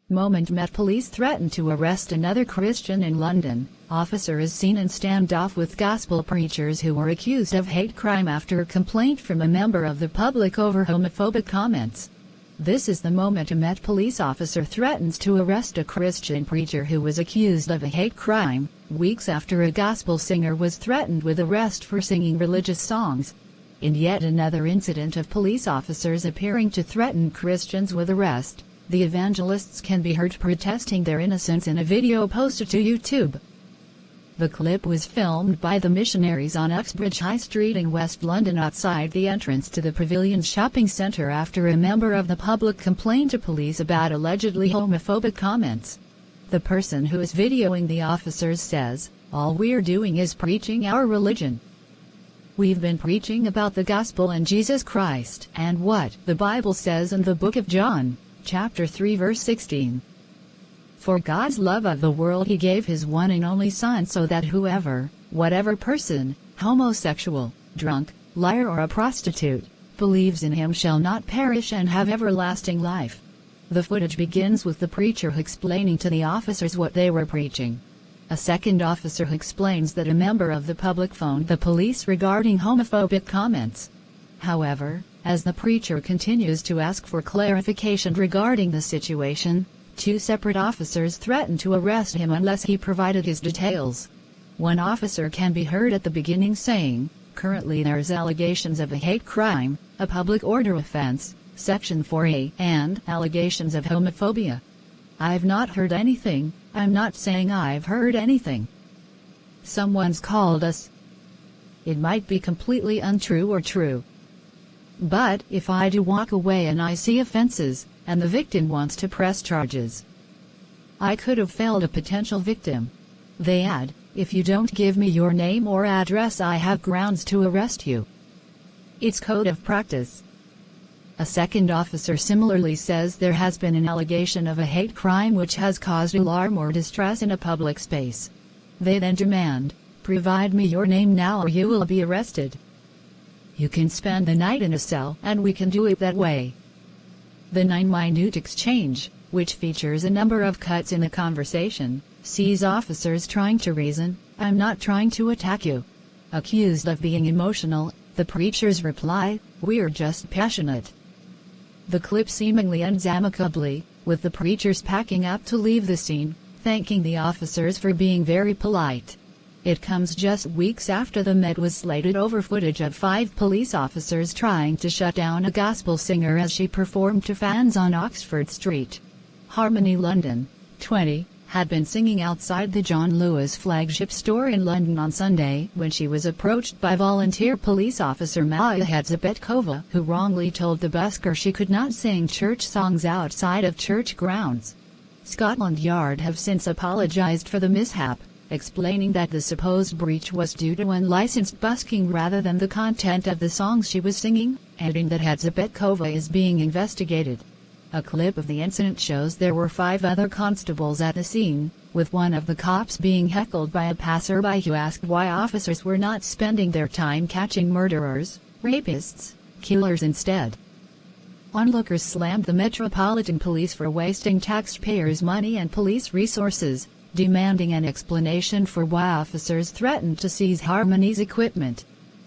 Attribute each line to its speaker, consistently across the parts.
Speaker 1: Moment Met Police threaten to arrest another Christian in London. Officer is seen in standoff with gospel preachers who were accused of hate crime after a complaint from a member of the public over homophobic comments. This is the moment a Met Police officer threatens to arrest a Christian preacher who was accused of a hate crime, weeks after a gospel singer was threatened with arrest for singing religious songs. In yet another incident of police officers appearing to threaten Christians with arrest, the evangelists can be heard protesting their innocence in a video posted to YouTube. The clip was filmed by the missionaries on Uxbridge High Street in West London outside the entrance to the Pavilion shopping centre after a member of the public complained to police about allegedly homophobic comments. The person who is videoing the officers says, "All we're doing is preaching our religion. We've been preaching about the gospel and Jesus Christ and what the Bible says in the book of John, chapter 3 verse 16. For God's love of the world he gave his one and only Son so that whoever, whatever person, homosexual, drunk, liar or a prostitute, believes in him shall not perish and have everlasting life." The footage begins with the preacher explaining to the officers what they were preaching. A second officer explains that a member of the public phoned the police regarding homophobic comments. However, as the preacher continues to ask for clarification regarding the situation, two separate officers threaten to arrest him unless he provided his details. One officer can be heard at the beginning saying, "Currently there's allegations of a hate crime, a public order offense, Section 4A, and allegations of homophobia. I've not heard anything. I'm not saying I've heard anything. Someone's called us." It might be completely untrue or true. But if I do walk away and I see offenses, and the victim wants to press charges, I could have failed a potential victim. They add, "If you don't give me your name or address, I have grounds to arrest you." It's code of practice. A second officer similarly says there has been an allegation of a hate crime which has caused alarm or distress in a public space. They then demand, "Provide me your name now or you will be arrested. You can spend the night in a cell and we can do it that way." The 9-minute exchange, which features a number of cuts in the conversation, sees officers trying to reason, "I'm not trying to attack you." Accused of being emotional, the preachers reply, "We're just passionate." The clip seemingly ends amicably, with the preachers packing up to leave the scene, thanking the officers for being very polite. It comes just weeks after the Met was slated over footage of 5 police officers trying to shut down a gospel singer as she performed to fans on Oxford Street. Harmony London, 20, had been singing outside the John Lewis flagship store in London on Sunday when she was approached by volunteer police officer Maya Hadzabetkova, who wrongly told the busker she could not sing church songs outside of church grounds. Scotland Yard have since apologized for the mishap, explaining that the supposed breach was due to unlicensed busking rather than the content of the songs she was singing, adding that Hadzabetkova is being investigated. A clip of the incident shows there were 5 other constables at the scene, with one of the cops being heckled by a passerby who asked why officers were not spending their time catching murderers, rapists, killers instead. Onlookers slammed the Metropolitan Police for wasting taxpayers' money and police resources, demanding an explanation for why officers threatened to seize Harmony's equipment.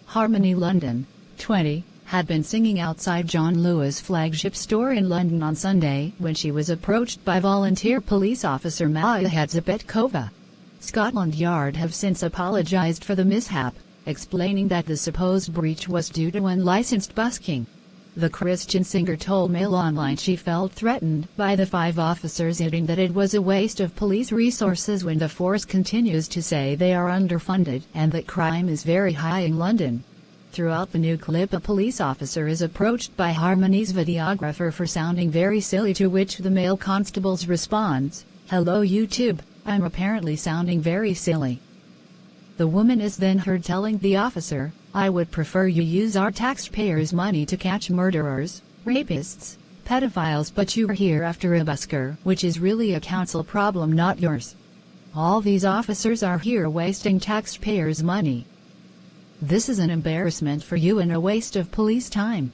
Speaker 1: Harmony London, 20, had been singing outside John Lewis flagship store in London on Sunday when she was approached by volunteer police officer Maya Hadzabetkova. Scotland Yard have since apologized for the mishap, explaining that the supposed breach was due to unlicensed busking. The Christian singer told Mail Online she felt threatened by the 5 officers, adding that it was a waste of police resources when the force continues to say they are underfunded and that crime is very high in London. Throughout the new clip, a police officer is approached by Harmony's videographer for sounding very silly, to which the male constables responds, "Hello YouTube, I'm apparently sounding very silly." The woman is then heard telling the officer, "I would prefer you use our taxpayers' money to catch murderers, rapists, pedophiles, but you're here after a busker, which is really a council problem, not yours. All these officers are here wasting taxpayers' money. This is an embarrassment for you and a waste of police time.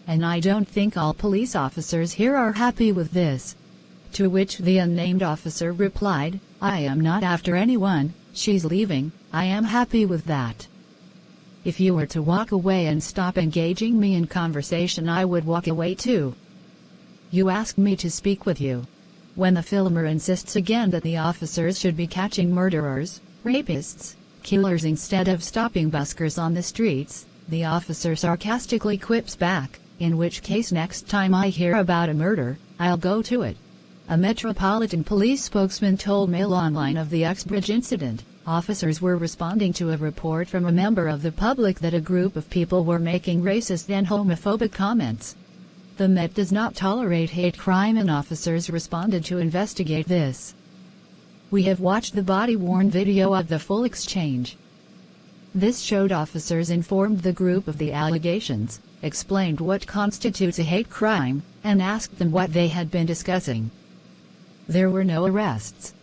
Speaker 1: And I don't think all police officers here are happy with this." To which the unnamed officer replied, "I am not after anyone, she's leaving, I am happy with that. If you were to walk away and stop engaging me in conversation, I would walk away too. You asked me to speak with you." When the filmer insists again that the officers should be catching murderers, rapists, killers instead of stopping buskers on the streets, the officer sarcastically quips back, "In which case next time I hear about a murder, I'll go to it." A Metropolitan Police spokesman told Mail Online of the Uxbridge incident. Officers were responding to a report from a member of the public that a group of people were making racist and homophobic comments. The Met does not tolerate hate crime, and officers responded to investigate this. "We have watched the body-worn video of the full exchange. This showed officers informed the group of the allegations, explained what constitutes a hate crime, and asked them what they had been discussing. There were no arrests.